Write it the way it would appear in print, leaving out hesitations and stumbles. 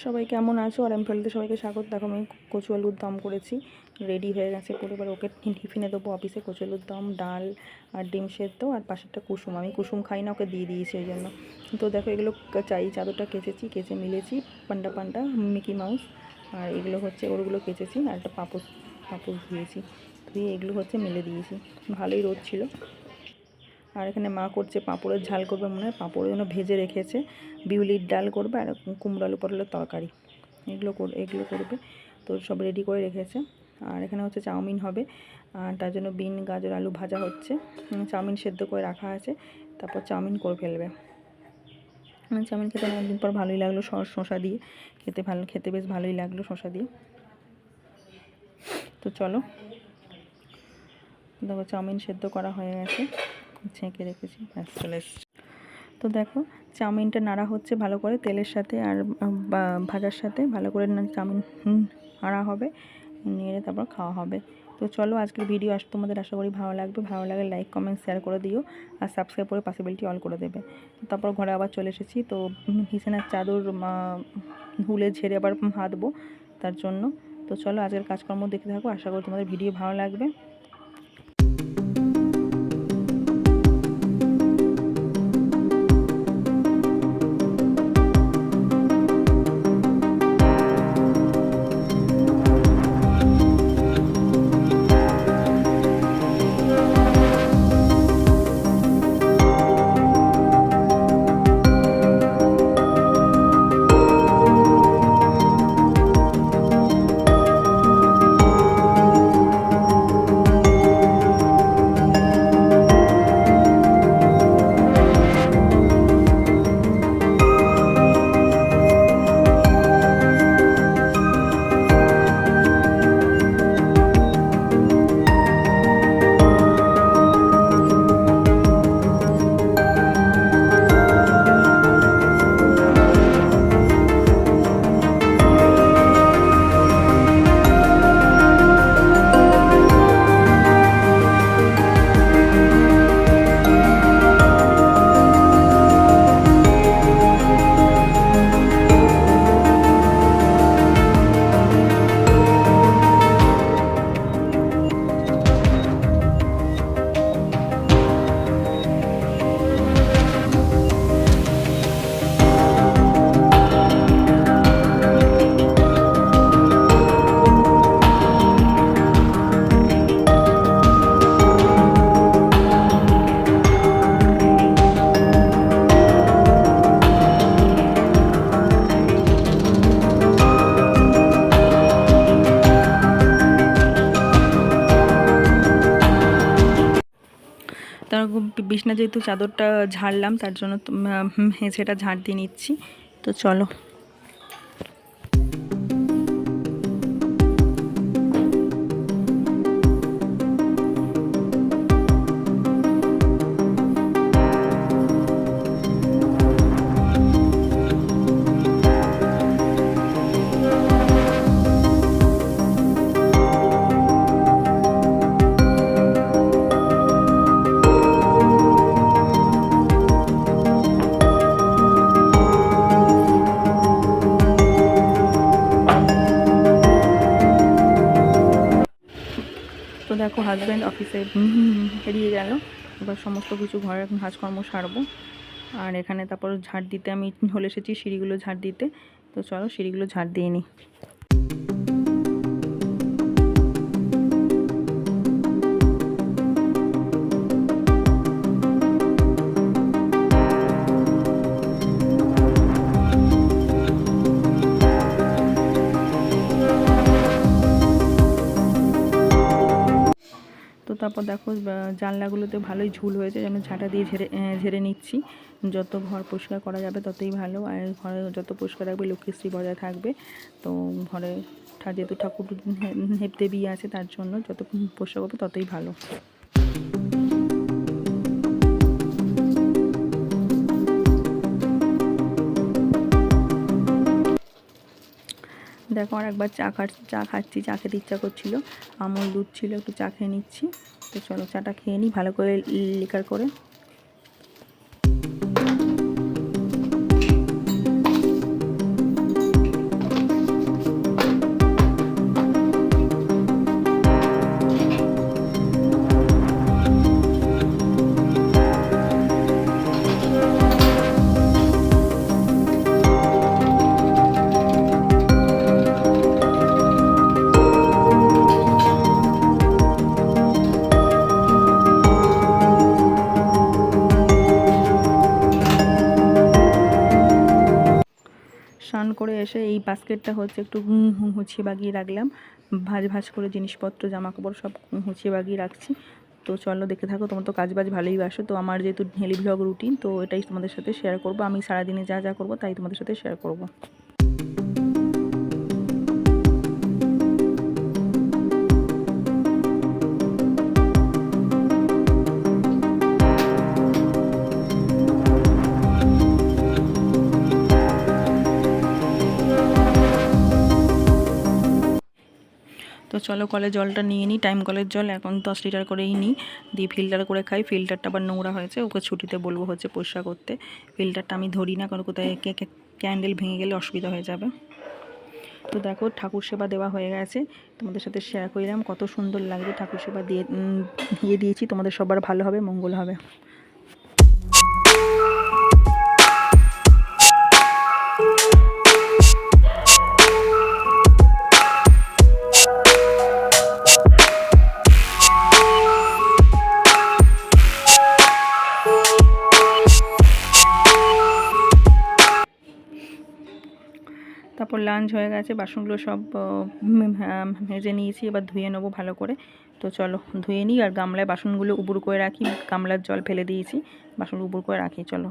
সবাই কেমন আছো? আর আমি ফেলতে সবাইকে স্বাগত। দেখো আমি কচু আলুর দম করেছি, রেডি হয়ে গেছে পুরো। এবার ওকে টিফিনে দেবো অফিসে। কচু আলুর দম, ডাল আর ডিম সেদ্ধ, আর পাশেরটা কুসুম। আমি কুসুম খাই না, ওকে দিয়ে দিয়েছি এই জন্য। তো দেখো এগুলো চাই, চাদরটা কেচেছি, কেচে মিলেছি পান্ডা পান্ডা মিকি মাউস। আর এগুলো হচ্ছে ওরগুলো কেচেছি, আর একটা পাপোশ পাপোশ ধুয়েছি, ধুয়ে এগুলো হচ্ছে মেলে দিয়েছি। ভালোই রোদ ছিল। আর এখানে মা করছে পাঁপড়ের ঝাল করবে মনে হয়, পাঁপড়ের জন্য ভেজে রেখেছে। বিউলির ডাল করবে আর কুমড়ো আলু পটলের তরকারি, এগুলো করবে। তো সব রেডি করে রেখেছে। আর এখানে হচ্ছে চাউমিন হবে, আর তার জন্য বিন গাজর আলু ভাজা হচ্ছে। চাউমিন সেদ্ধ করে রাখা আছে, তারপর চাউমিন করে ফেলবে। চাউমিন খেতে অনেকদিন পর ভালোই লাগলো, শসা দিয়ে খেতে বেশ ভালোই লাগলো শসা দিয়ে। তো চলো, দেখো চাউমিন সেদ্ধ করা হয়ে গেছে, ছেঁকে রেখেছি, ব্যাস চলে এসেছি। তো দেখো চাউমিনটা নাড়া হচ্ছে ভালো করে তেলের সাথে আর ভাজার সাথে ভালো করে চাউমিন নাড়া হবে, নিয়ে তারপর খাওয়া হবে। তো চলো আজকের ভিডিও তোমাদের আশা করি ভালো লাগবে। ভালো লাগলে লাইক কমেন্ট শেয়ার করে দিও, আর সাবস্ক্রাইব করে পাশে বেলটি অল করে দেবে। তারপর ঘরে আবার চলে এসেছি। তো বিছানার চাদর হুলে ঝেড়ে আবার হাতবো তার জন্য। তো চলো আজকের কাজকর্ম দেখতে থাকো, আশা করি তোমাদের ভিডিও ভালো লাগবে। তার বিছনা যেহেতু চাদরটা ঝাড়লাম, তার জন্য সেটা ঝাড় দিয়ে নিচ্ছি। তো চলো, তো দেখো হাজব্যান্ড অফিসে বেরিয়ে গেল। এবার সমস্ত কিছু ঘরের কাজকর্ম সারবো। আর এখানে তারপর ঝাড় দিতে আমি চলে এসেছি, সিঁড়িগুলো ঝাড় দিতে। তো চলো সিঁড়িগুলো ঝাড় দিয়ে নিই। তো তারপর দেখো জানলাগুলোতে ভালোই ঝুল হয়েছে, যেন ঝাঁটা দিয়ে ঝেড়ে নিচ্ছি। যত ঘর পরিষ্কার করা যাবে ততই ভালো, আর ঘরে যত পরিষ্কার রাখবে লক্ষ্মীশ্রী বজায় থাকবে। তো ঘরে যেহেতু ঠাকুর দেবী আছে, তার জন্য যত পরিষ্কার করবে ততই ভালো। দেখো আর একবার চা খাচ্ছি, চা খেতে ইচ্ছা করছিল, আমুল দুধ ছিল, একটু চা খেয়ে নিচ্ছি। তো চলো চাটা খেয়ে নিই ভালো করে লিকার করে। স্নান করে এসে এই বাস্কেটটা হচ্ছে একটু গুছিয়ে বাগিয়ে রাখলাম, ভাজ করে জিনিসপত্র জামা কাপড় সব গুছিয়ে বাগিয়ে রাখছি। তো চলো দেখতে থাকো, তোমার তো কাজবাজ ভালোই বাসো। তো আমার যেহেতু ডেলি ব্লগ রুটিন, তো এটাই তোমাদের সাথে শেয়ার করব। আমি সারাদিনে যা যা করবো তাই তোমাদের সাথে শেয়ার করব। তো চলো কলের জলটা নিয়ে নিই, টাইম কলের জল এখন 10 লিটার করেই নিই, দিয়ে ফিল্টার করে খাই। ফিল্টারটা আবার নোংরা হয়েছে, ওকে ছুটিতে বলবো হচ্ছে পরিষ্কার করতে। ফিল্টারটা আমি ধরি না, কারণ কোথায় ক্যান্ডেল ভেঙে গেলে অসুবিধা হয়ে যাবে। তো দেখো ঠাকুর সেবা দেওয়া হয়ে গেছে, তোমাদের সাথে শেয়ার করলাম কত সুন্দর লাগবে। ঠাকুর সেবা দিয়ে দিয়েছি, তোমাদের সবার ভালো হবে, মঙ্গল হবে। তারপর লাঞ্চ হয়ে গেছে, বাসনগুলো সব মেজে নিয়েছি, এবার ধুয়ে নেবো ভালো করে। তো চলো ধুয়ে নিই, আর গামলায় বাসনগুলো উবুর করে রাখি, গামলার জল ফেলে দিয়েছি, বাসনগুলো উবুর করে রাখি। চলো।